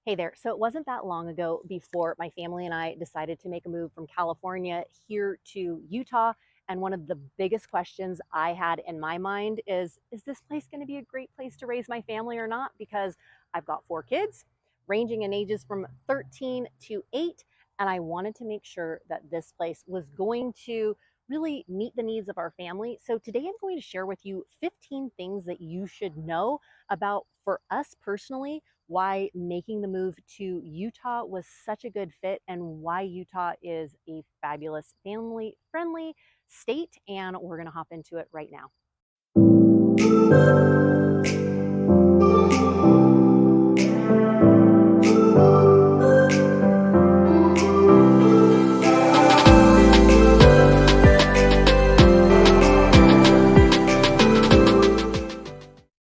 Hey there. So it wasn't that long ago before my family and I decided to make a move from California here to Utah. And one of the biggest questions I had in my mind is this place going to be a great place to raise my family or not? Because I've got four kids ranging in ages from 13 to 8. And I wanted to make sure that this place was going to really meet the needs of our family. So today I'm going to share with you 15 things that you should know about for us personally why making the move to Utah was such a good fit and why Utah is a fabulous family friendly state. And we're going to hop into it right now.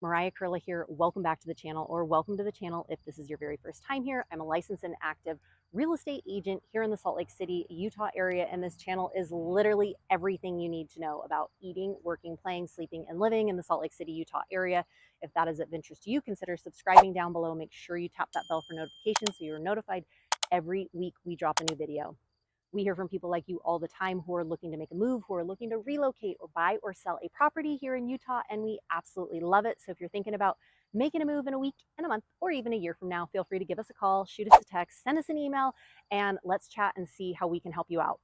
Mariah Curla here. Welcome back to the channel, or welcome to the channel if this is your very first time here. I'm a licensed and active real estate agent here in the Salt Lake City, Utah area, and this channel is literally everything you need to know about eating, working, playing, sleeping, and living in the Salt Lake City, Utah area. If that is of interest to you, consider subscribing down below. Make sure you tap that bell for notifications so you're notified every week we drop a new video. We hear from people like you all the time who are looking to make a move, who are looking to relocate or buy or sell a property here in Utah, and we absolutely love it. So if you're thinking about making a move in a week, in a month, or even a year from now, feel free to give us a call, shoot us a text, send us an email, and let's chat and see how we can help you out.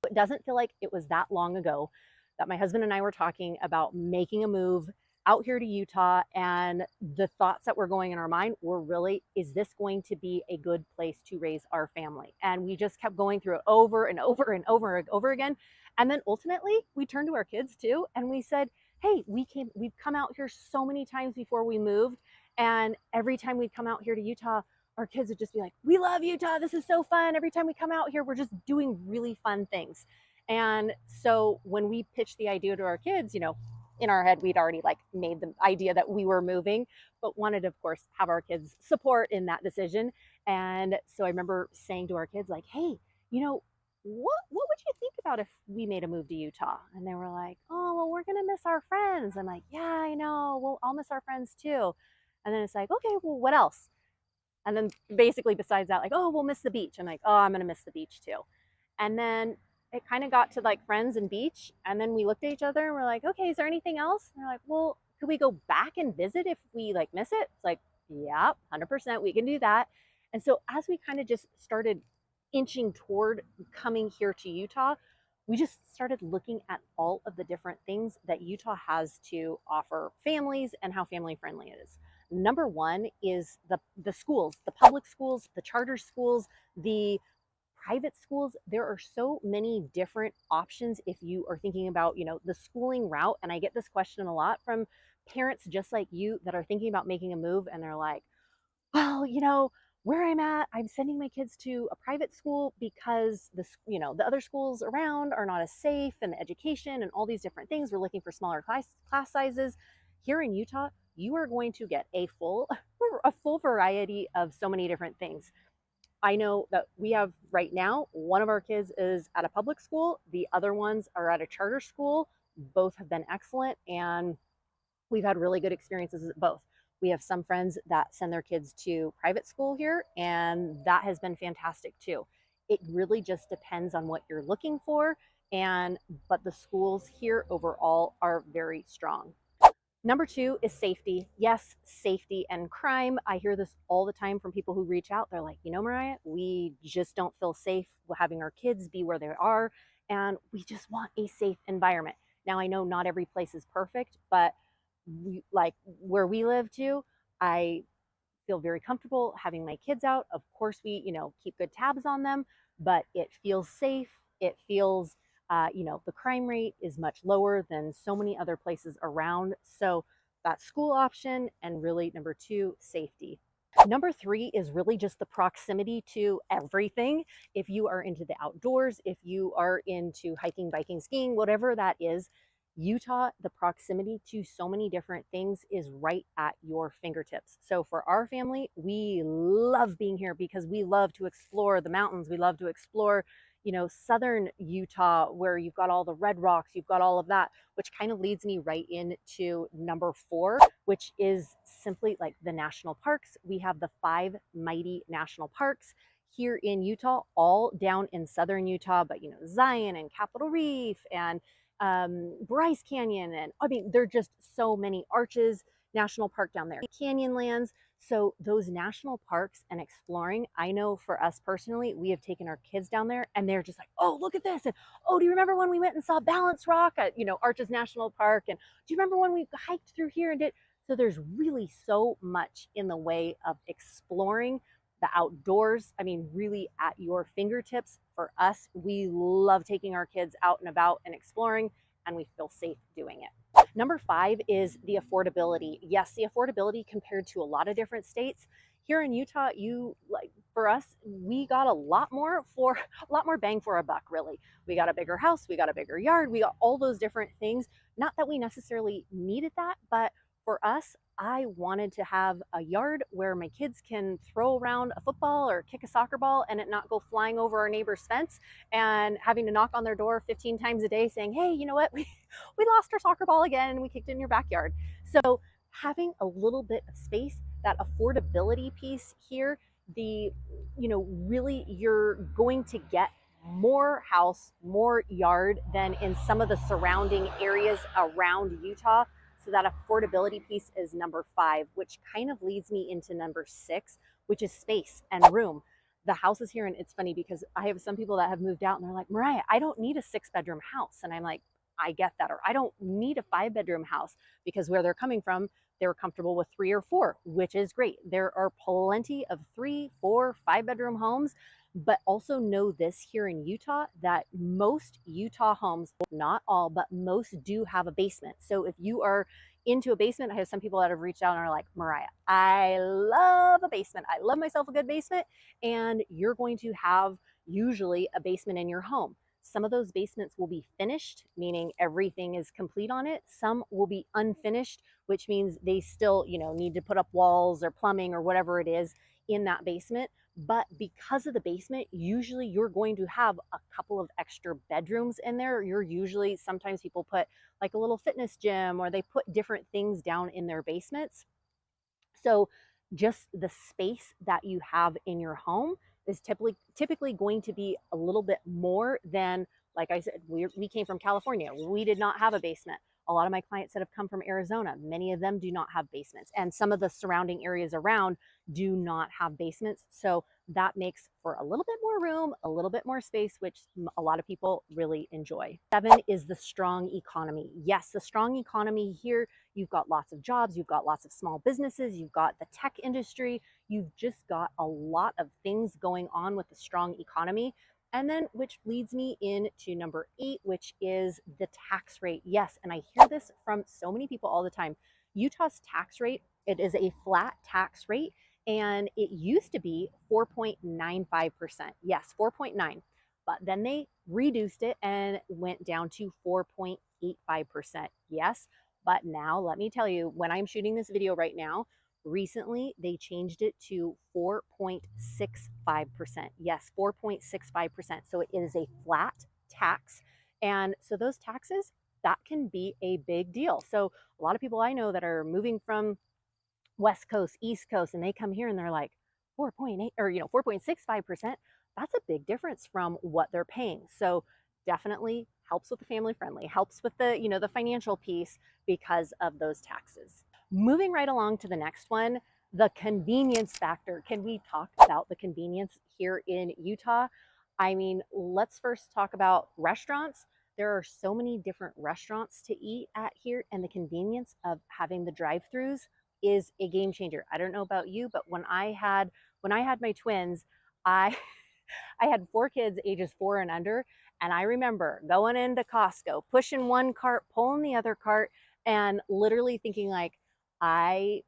It doesn't feel like it was that long ago that my husband and I were talking about making a move out here to Utah, and the thoughts that were going in our mind were really, is this going to be a good place to raise our family? And we just kept going through it over and over and over and over again. And then ultimately we turned to our kids too and we said, hey, we've come out here so many times before we moved, and every time we come out here to Utah, our kids would just be like, we love Utah, this is so fun. Every time we come out here, we're just doing really fun things. And so when we pitched the idea to our kids, in our head we'd already like made the idea that we were moving, but wanted to, of course, have our kids support in that decision. And so I remember saying to our kids, like, hey, what would you think about if we made a move to Utah? And they were like, oh, well, we're gonna miss our friends. I'm like, yeah, I know, well, I'll miss our friends too. And then it's like, okay, well, what else? And then basically besides that, like, oh, we'll miss the beach. I'm like, oh, I'm gonna miss the beach too. And then it kind of got to like friends and beach. And then we looked at each other and we're like, okay, is there anything else? And they're like, well, could we go back and visit if we like miss it? It's like, yeah, 100%, we can do that. And so as we kind of just started inching toward coming here to Utah, we just started looking at all of the different things that Utah has to offer families and how family friendly it is. Number one is the schools, the public schools, the charter schools, the private schools. There are so many different options if you are thinking about, the schooling route. And I get this question a lot from parents just like you that are thinking about making a move, and they're like, well, where I'm at, I'm sending my kids to a private school because the other schools around are not as safe, and the education and all these different things. We're looking for smaller class sizes. Here in Utah, you are going to get a full a full variety of so many different things. I know that we have right now, one of our kids is at a public school, the other ones are at a charter school. Both have been excellent, and we've had really good experiences at both. We have some friends that send their kids to private school here, and that has been fantastic too. It really just depends on what you're looking for, and but the schools here overall are very strong. Number two is safety. Yes, safety and crime. I hear this all the time from people who reach out. They're like, Mariah, we just don't feel safe having our kids be where they are, and we just want a safe environment. Now, I know not every place is perfect, but like where we live too, I feel very comfortable having my kids out. Of course, we, keep good tabs on them, but it feels safe. It feels, the crime rate is much lower than so many other places around. So that school option, and really number two, safety. Number three is really just the proximity to everything. If you are into the outdoors, if you are into hiking, biking, skiing, whatever that is, Utah, the proximity to so many different things is right at your fingertips. So for our family, we love being here because we love to explore the mountains. We love to explore, southern Utah where you've got all the red rocks, you've got all of that, which kind of leads me right into number 4, which is simply like the national parks. We have the 5 mighty national parks here in Utah, all down in southern Utah, but Zion and Capitol Reef and Bryce Canyon, and I mean, there are just so many. Arches National Park down there, Canyonlands. So those national parks and exploring, I know for us personally, we have taken our kids down there and they're just like, oh, look at this. And oh, do you remember when we went and saw Balance Rock at, Arches National Park? And do you remember when we hiked through here and did? So there's really so much in the way of exploring the outdoors. I mean, really at your fingertips. For us, we love taking our kids out and about and exploring, and we feel safe doing it. Number 5 is the affordability. Yes, the affordability compared to a lot of different states. Here in Utah, for us, we got a lot more bang for a buck, really. We got a bigger house, we got a bigger yard, we got all those different things. Not that we necessarily needed that, but for us, I wanted to have a yard where my kids can throw around a football or kick a soccer ball and it not go flying over our neighbor's fence and having to knock on their door 15 times a day saying, hey, you know what, we lost our soccer ball again and we kicked it in your backyard. So having a little bit of space, that affordability piece here, really you're going to get more house, more yard than in some of the surrounding areas around Utah. So that affordability piece is number 5, which kind of leads me into number 6, which is space and room. The houses here, and it's funny because I have some people that have moved out and they're like, Mariah, I don't need a 6-bedroom house. And I'm like, I get that. Or I don't need a 5-bedroom house, because where they're coming from, they're comfortable with 3 or 4, which is great. There are plenty of 3, 4, 5-bedroom homes. But also know this here in Utah, that most Utah homes, not all, but most do have a basement. So if you are into a basement, I have some people that have reached out and are like, Mariah, I love a basement. I love myself a good basement. And you're going to have usually a basement in your home. Some of those basements will be finished, meaning everything is complete on it. Some will be unfinished, which means they still, need to put up walls or plumbing or whatever it is in that basement. But because of the basement, usually you're going to have a couple of extra bedrooms in there. Sometimes people put like a little fitness gym, or they put different things down in their basements. So just the space that you have in your home is typically going to be a little bit more than, like I said, we came from California. We did not have a basement. A lot of my clients that have come from Arizona, many of them do not have basements, and some of the surrounding areas around do not have basements. So that makes for a little bit more room, a little bit more space, which a lot of people really enjoy. 7 is the strong economy. Yes, the strong economy here, you've got lots of jobs, you've got lots of small businesses, you've got the tech industry, you've just got a lot of things going on with the strong economy. And then, which leads me into number 8, which is the tax rate. Yes, and I hear this from so many people all the time. Utah's tax rate, it is a flat tax rate, and it used to be 4.95%. Yes, 4.9. But then they reduced it and went down to 4.85%. Yes, but now let me tell you, when I'm shooting this video right now, recently they changed it to 4.65%. Yes, 4.65%. So it is a flat tax. And so those taxes, that can be a big deal. So a lot of people I know that are moving from West Coast, East Coast, and they come here and they're like 4.8 or 4.65%. That's a big difference from what they're paying. So definitely helps with the family friendly, helps with the, the financial piece because of those taxes. Moving right along to the next one, the convenience factor. Can we talk about the convenience here in Utah? I mean, let's first talk about restaurants. There are so many different restaurants to eat at here, and the convenience of having the drive-throughs is a game changer. I don't know about you, but when I had my twins, I I had 4 kids ages 4 and under, and I remember going into Costco, pushing one cart, pulling the other cart, and literally thinking like I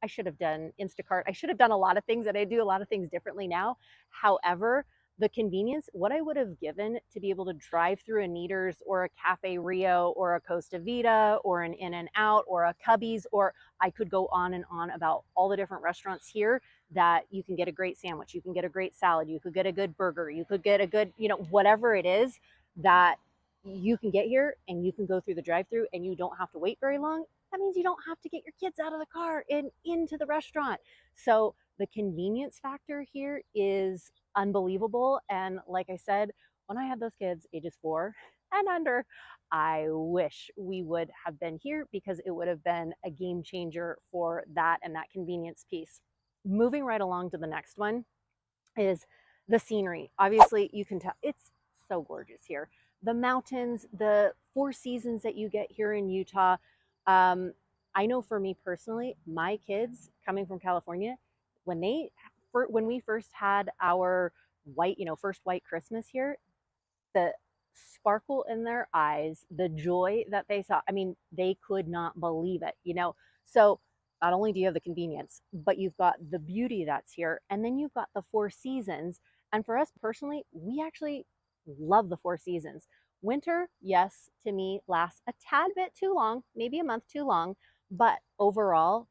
should have done Instacart. I should have done a lot of things, and I do a lot of things differently now. However, the convenience, what I would have given to be able to drive through a Kneaders or a Cafe Rio or a Costa Vida or an In-N-Out or a Cubby's, or I could go on and on about all the different restaurants here that you can get a great sandwich, you can get a great salad, you could get a good burger, you could get a good, whatever it is that you can get here and you can go through the drive-through and you don't have to wait very long. That means you don't have to get your kids out of the car and into the restaurant. So the convenience factor here is unbelievable. And like I said, when I had those kids ages 4 and under, I wish we would have been here because it would have been a game changer for that and that convenience piece. Moving right along to the next one is the scenery. Obviously, you can tell it's so gorgeous here. The mountains, the four seasons that you get here in Utah. Um, I know for me personally, my kids coming from California, when when we first had our first white Christmas here, the sparkle in their eyes, the joy that they saw. I mean, they could not believe it. So not only do you have the convenience, but you've got the beauty that's here, and then you've got the four seasons. And for us personally, we actually love the four seasons. Winter, yes, to me lasts a tad bit too long, maybe a month too long, but overall,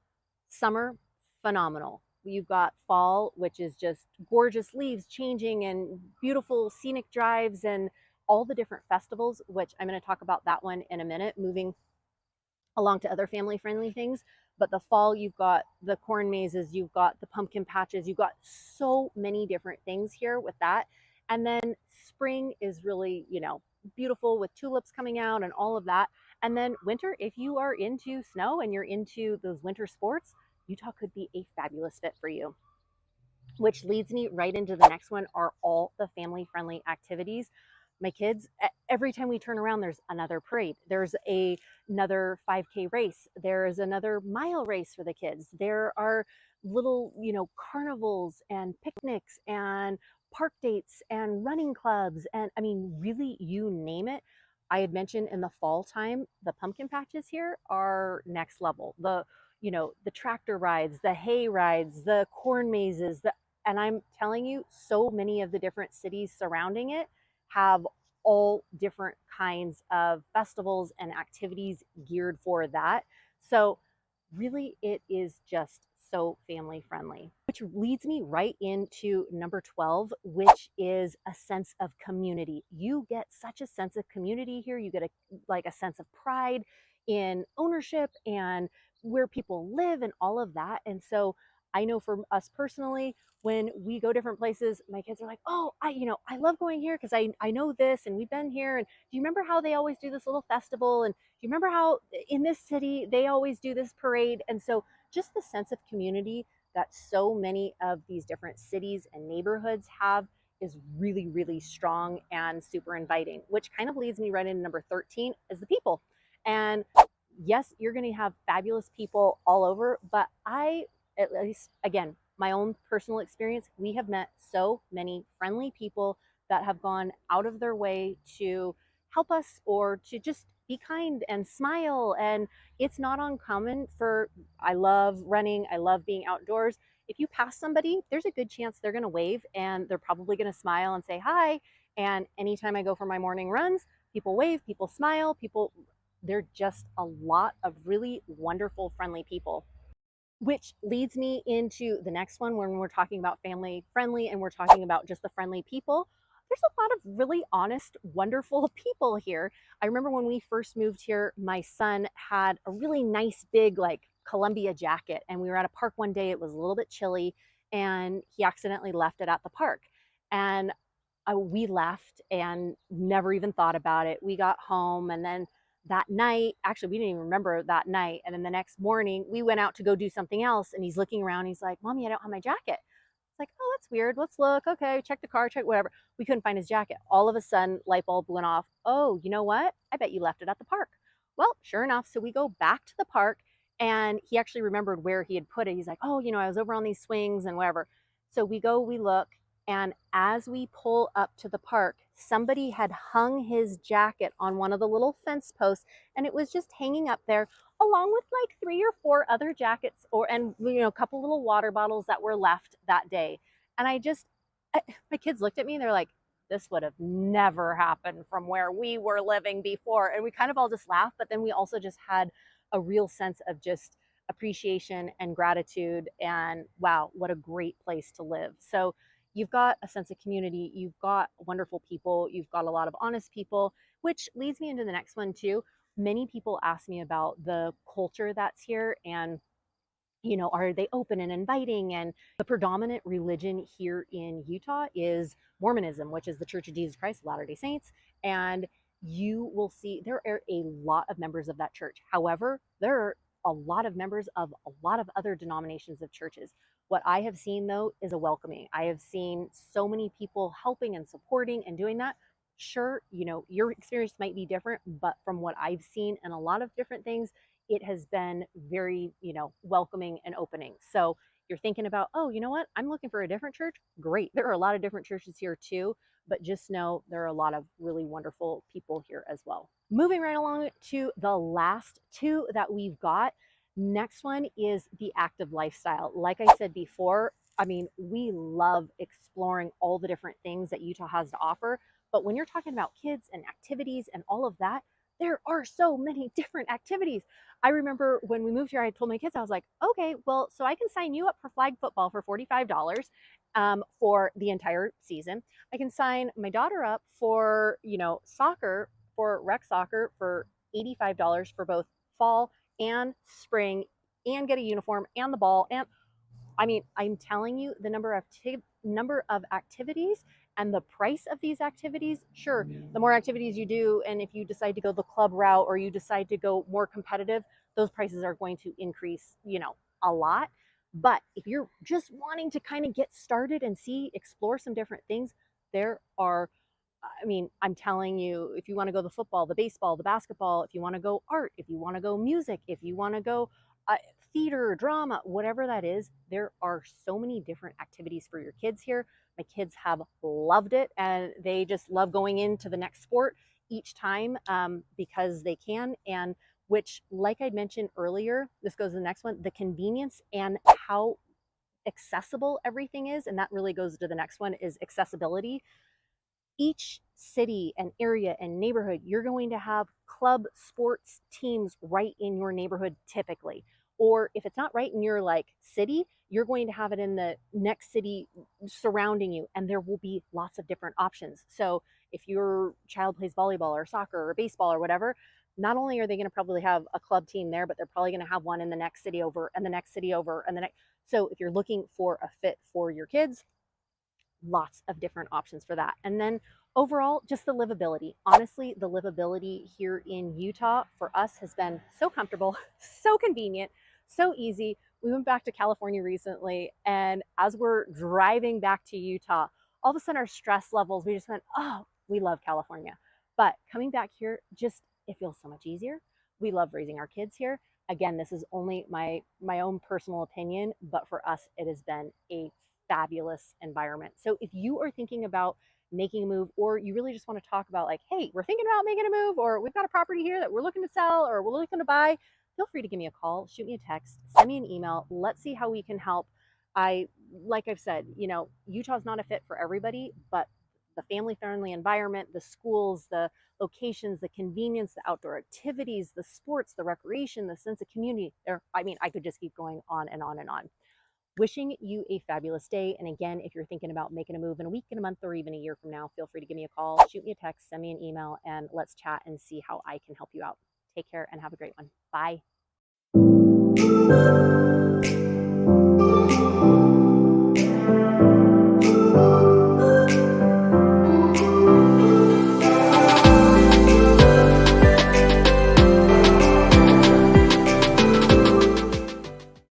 summer, phenomenal. You've got fall, which is just gorgeous leaves changing and beautiful scenic drives and all the different festivals, which I'm going to talk about that one in a minute, moving along to other family friendly things. But the fall, you've got the corn mazes, you've got the pumpkin patches, you've got so many different things here with that. And then spring is really, beautiful with tulips coming out and all of that. And then winter, if you are into snow and you're into those winter sports, Utah could be a fabulous fit for you. Which leads me right into the next one are all the family friendly activities. My kids, every time we turn around, there's another parade. There's another 5K race. There's another mile race for the kids. There are little, carnivals and picnics and park dates and running clubs. And I mean, really, you name it. I had mentioned in the fall time, the pumpkin patches here are next level. The tractor rides, the hay rides, the corn mazes, and I'm telling you, so many of the different cities surrounding it have all different kinds of festivals and activities geared for that. So really it is just so family friendly, which leads me right into number 12, which is a sense of community. You get such a sense of community here. You get a sense of pride in ownership and where people live and all of that. And so I know for us personally, when we go different places, my kids are like, oh, I love going here because I know this and we've been here. And do you remember how they always do this little festival? And do you remember how in this city they always do this parade? And so just the sense of community that so many of these different cities and neighborhoods have is really, really strong and super inviting, which kind of leads me right into number 13 is the people. And yes, you're going to have fabulous people all over, but at least, again, my own personal experience, we have met so many friendly people that have gone out of their way to help us or to just be kind and smile. And it's not uncommon I love running, I love being outdoors. If you pass somebody, there's a good chance they're going to wave and they're probably going to smile and say hi. And anytime I go for my morning runs, people wave, people smile, they're just a lot of really wonderful, friendly people. Which leads me into the next one when we're talking about family friendly and we're talking about just the friendly people. There's a lot of really honest, wonderful people here. I remember when we first moved here, my son had a really nice big like Columbia jacket, and we were at a park one day. It was a little bit chilly, and he accidentally left it at the park. And we left and never even thought about it. We got home, and then that night, actually, we didn't even remember that night. And then the next morning, we went out to go do something else. And he's looking around. He's like, Mommy, I don't have my jacket. It's like, oh, that's weird. Let's look. Okay, check the car, check whatever. We couldn't find his jacket. All of a sudden, light bulb went off. Oh, you know what? I bet you left it at the park. Well, sure enough. So we go back to the park, and he actually remembered where he had put it. He's like, oh, I was over on these swings and whatever. So we go, we look, and as we pull up to the park, somebody had hung his jacket on one of the little fence posts, and it was just hanging up there along with like 3 or 4 other jackets and a couple little water bottles that were left that day. And my kids looked at me and they're like, this would have never happened from where we were living before. And we kind of all just laughed, but then we also just had a real sense of just appreciation and gratitude. And wow, what a great place to live. So you've got a sense of community, you've got wonderful people, you've got a lot of honest people, which leads me into the next one too. Many people ask me about the culture that's here and are they open and inviting? And the predominant religion here in Utah is Mormonism, which is the Church of Jesus Christ of Latter-day Saints. And you will see there are a lot of members of that church. However, there are a lot of members of a lot of other denominations of churches. What I have seen, though, is a welcoming. I have seen so many people helping and supporting and doing that. Sure, your experience might be different, but from what I've seen and a lot of different things, it has been very, welcoming and opening. So you're thinking about, oh, you know what? I'm looking for a different church. Great. There are a lot of different churches here too, but just know there are a lot of really wonderful people here as well. Moving right along to the last two that we've got. Next one is the active lifestyle. Like I said before, I mean, we love exploring all the different things that Utah has to offer. But when you're talking about kids and activities and all of that, there are so many different activities. I remember when we moved here, I told my kids, I was like, okay, well, so I can sign you up for flag football for $45 for the entire season. I can sign my daughter up for, soccer, for rec soccer for $85 for both fall and spring, and get a uniform and the ball. And I mean, I'm telling you, the number of activities and the price of these activities, sure, the more activities you do, and if you decide to go the club route or you decide to go more competitive, those prices are going to increase, a lot. But if you're just wanting to kind of get started and explore some different things, there are, I mean, I'm telling you, if you want to go the football, the baseball, the basketball, if you want to go art, if you want to go music, if you want to go uh, theater, drama, whatever that is, there are so many different activities for your kids here. My kids have loved it, and they just love going into the next sport each time because they can. And which, like I mentioned earlier, this goes to the next one, the convenience and how accessible everything is. And that really goes to the next one, is accessibility. Each city and area and neighborhood, you're going to have club sports teams right in your neighborhood typically. Or if it's not right in your city, you're going to have it in the next city surrounding you, and there will be lots of different options. So if your child plays volleyball or soccer or baseball or whatever, not only are they going to probably have a club team there, but they're probably going to have one in the next city over and the next city over and the next. So if you're looking for a fit for your kids, lots of different options for that. And then overall, just the livability. Honestly, the livability here in Utah for us has been so comfortable, so convenient, so easy. We went back to California recently, and as we're driving back to Utah, all of a sudden our stress levels, we just went, oh, we love California. But coming back here, just it feels so much easier. We love raising our kids here. Again, this is only my own personal opinion, but for us, it has been a fabulous environment. So if you are thinking about making a move, or you really just want to talk about hey, we're thinking about making a move, or we've got a property here that we're looking to sell or we're looking to buy, feel free to give me a call, shoot me a text, send me an email. Let's see how we can help. Like I've said, Utah's not a fit for everybody, but the family friendly environment, the schools, the locations, the convenience, the outdoor activities, the sports, the recreation, the sense of community there. I mean, I could just keep going on and on and on. Wishing you a fabulous day. And again, if you're thinking about making a move in a week, in a month, or even a year from now, feel free to give me a call, shoot me a text, send me an email, and let's chat and see how I can help you out. Take care and have a great one. Bye.